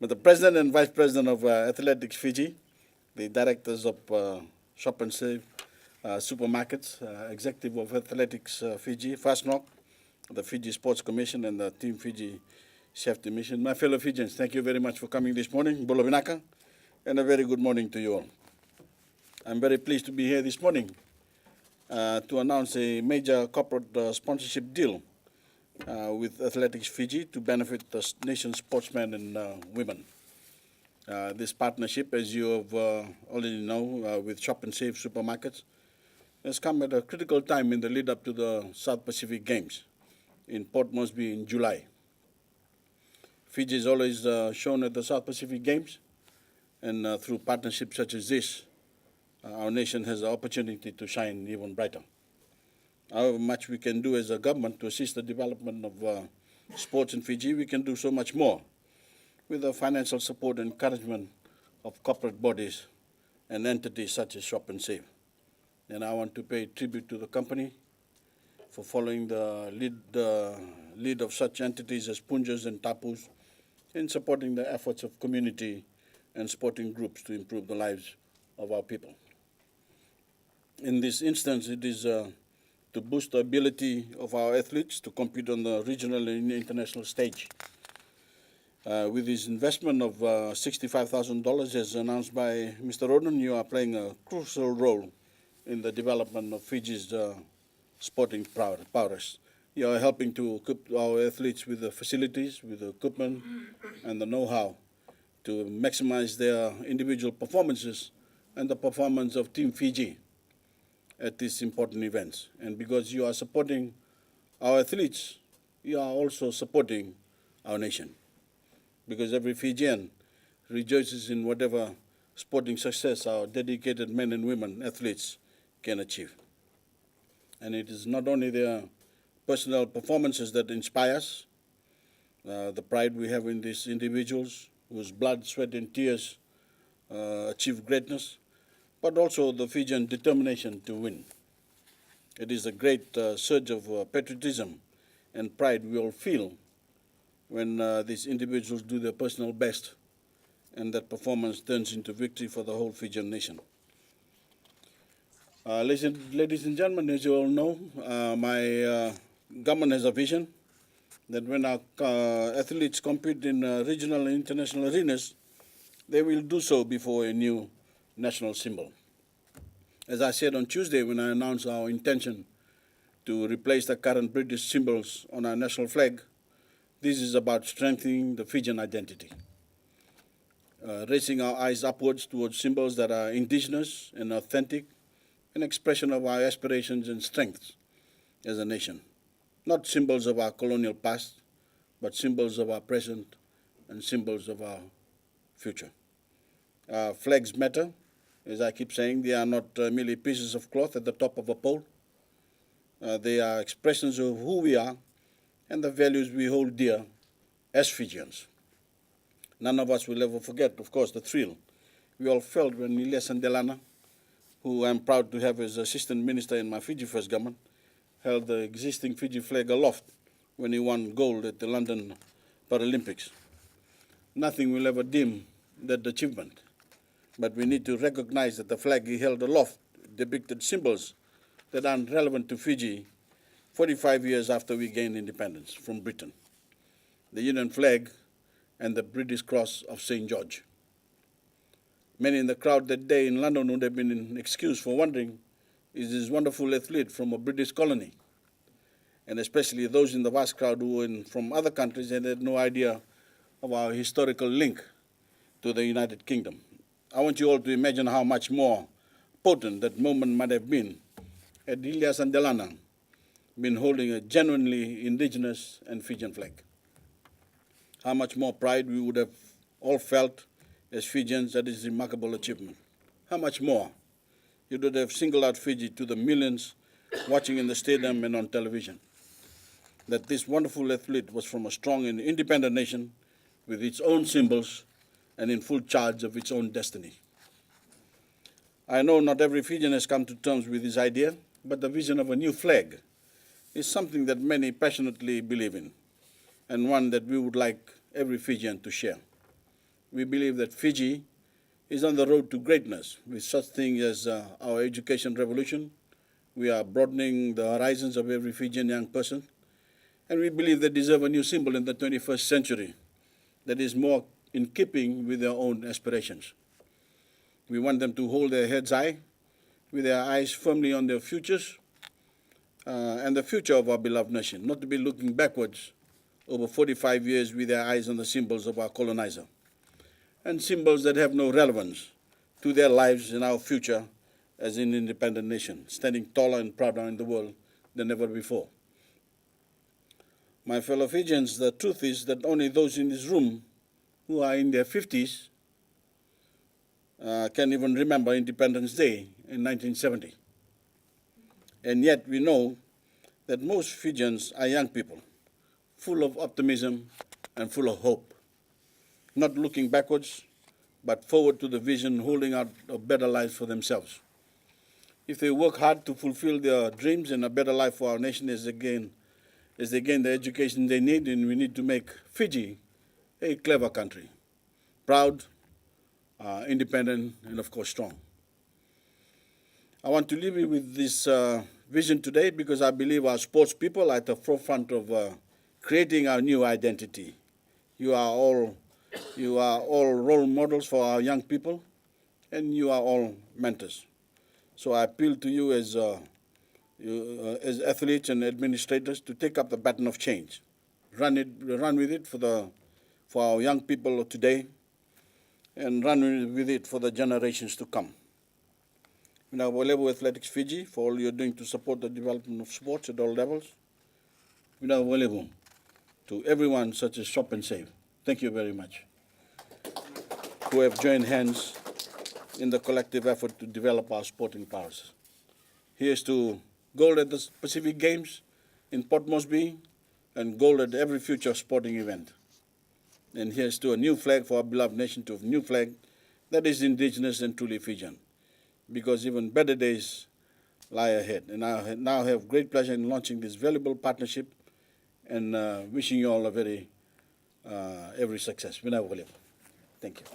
with the President and Vice President of Athletics Fiji, the Directors of Shop and Save Supermarkets, Executive of Athletics Fiji, Fast Knock, the Fiji Sports Commission, and the Team Fiji Safety Mission. My fellow Fijians, thank you very much for coming this morning. Bolo Vinaka, and a very good morning to you all. I'm very pleased to be here this morning to announce a major corporate sponsorship deal with Athletics Fiji to benefit the nation's sportsmen and women. This partnership, as you have already know, with Shop and Save Supermarkets, has come at a critical time in the lead up to the South Pacific Games in Port Moresby in July. Fiji is always shown at the South Pacific Games, and through partnerships such as this, our nation has the opportunity to shine even brighter. However much we can do as a government to assist the development of sports in Fiji, we can do so much more with the financial support and encouragement of corporate bodies and entities such as Shop and Save. And I want to pay tribute to the company for following the lead of such entities as Punjas and Tapus in supporting the efforts of community and sporting groups to improve the lives of our people. In this instance, it is to boost the ability of our athletes to compete on the regional and international stage. With this investment of $65,000 as announced by Mr. Roden, you are playing a crucial role in the development of Fiji's sporting prowess. You are helping to equip our athletes with the facilities, with the equipment, and the know-how to maximize their individual performances and the performance of Team Fiji at these important events. And because you are supporting our athletes, you are also supporting our nation. Because every Fijian rejoices in whatever sporting success our dedicated men and women athletes can achieve. And it is not only their personal performances that inspire us, the pride we have in these individuals whose blood, sweat, and tears achieve greatness, but also the Fijian determination to win. It is a great surge of patriotism and pride we all feel when these individuals do their personal best and that performance turns into victory for the whole Fijian nation. Ladies and gentlemen, as you all know, my government has a vision that when our athletes compete in regional and international arenas, they will do so before a new national symbol. As I said on Tuesday when I announced our intention to replace the current British symbols on our national flag, this is about strengthening the Fijian identity, raising our eyes upwards towards symbols that are indigenous and authentic, an expression of our aspirations and strengths as a nation. Not symbols of our colonial past, but symbols of our present and symbols of our future. Flags matter. As I keep saying, they are not merely pieces of cloth at the top of a pole. They are expressions of who we are and the values we hold dear as Fijians. None of us will ever forget, of course, the thrill we all felt when Ilyas Sandelana, who I'm proud to have as Assistant Minister in my Fiji First government, held the existing Fiji flag aloft when he won gold at the London Paralympics. Nothing will ever dim that achievement, but we need to recognize that the flag he held aloft depicted symbols that are relevant to Fiji 45 years after we gained independence from Britain. The Union flag and the British Cross of St. George. Many in the crowd that day in London would have been excused for wondering, is this wonderful athlete from a British colony? And especially those in the vast crowd who were from other countries and had no idea of our historical link to the United Kingdom. I want you all to imagine how much more potent that moment might have been had Ilyas Sandelana been holding a genuinely indigenous and Fijian flag. How much more pride we would have all felt as Fijians at this remarkable achievement. How much more it would have singled out Fiji to the millions watching in the stadium and on television. That this wonderful athlete was from a strong and independent nation with its own symbols and in full charge of its own destiny. I know not every Fijian has come to terms with this idea, but the vision of a new flag is something that many passionately believe in, and one that we would like every Fijian to share. we believe that Fiji is on the road to greatness with such things as our education revolution. We are broadening the horizons of every Fijian young person, and we believe they deserve a new symbol in the 21st century that is more in keeping with their own aspirations. We want them to hold their heads high, with their eyes firmly on their futures and the future of our beloved nation, not to be looking backwards over 45 years with their eyes on the symbols of our colonizer, and symbols that have no relevance to their lives and our future as an independent nation, standing taller and prouder in the world than ever before. My fellow Fijians, the truth is that only those in this room who are in their 50s can even remember Independence Day in 1970. And yet we know that most Fijians are young people, full of optimism and full of hope, not looking backwards, but forward to the vision, holding out a better life for themselves. If they work hard to fulfill their dreams and a better life for our nation as they gain the education they need, and we need to make Fiji a clever country, proud, independent, and of course strong. I want to leave you with this vision today because I believe our sports people are at the forefront of creating our new identity. You are all role models for our young people, and you are all mentors. So I appeal to you as athletes and administrators to take up the baton of change, run with it for our young people of today, and run with it for the generations to come. Now, Athletics Fiji for all you're doing to support the development of sports at all levels. To everyone such as Shop and Save. Thank you very much, who have joined hands in the collective effort to develop our sporting powers. Here's to gold at the Pacific Games in Port Moresby and gold at every future sporting event. And here's to a new flag for our beloved nation, to a new flag that is indigenous and truly Fijian, because even better days lie ahead. And I now have great pleasure in launching this valuable partnership and wishing you all a very every success. Thank you.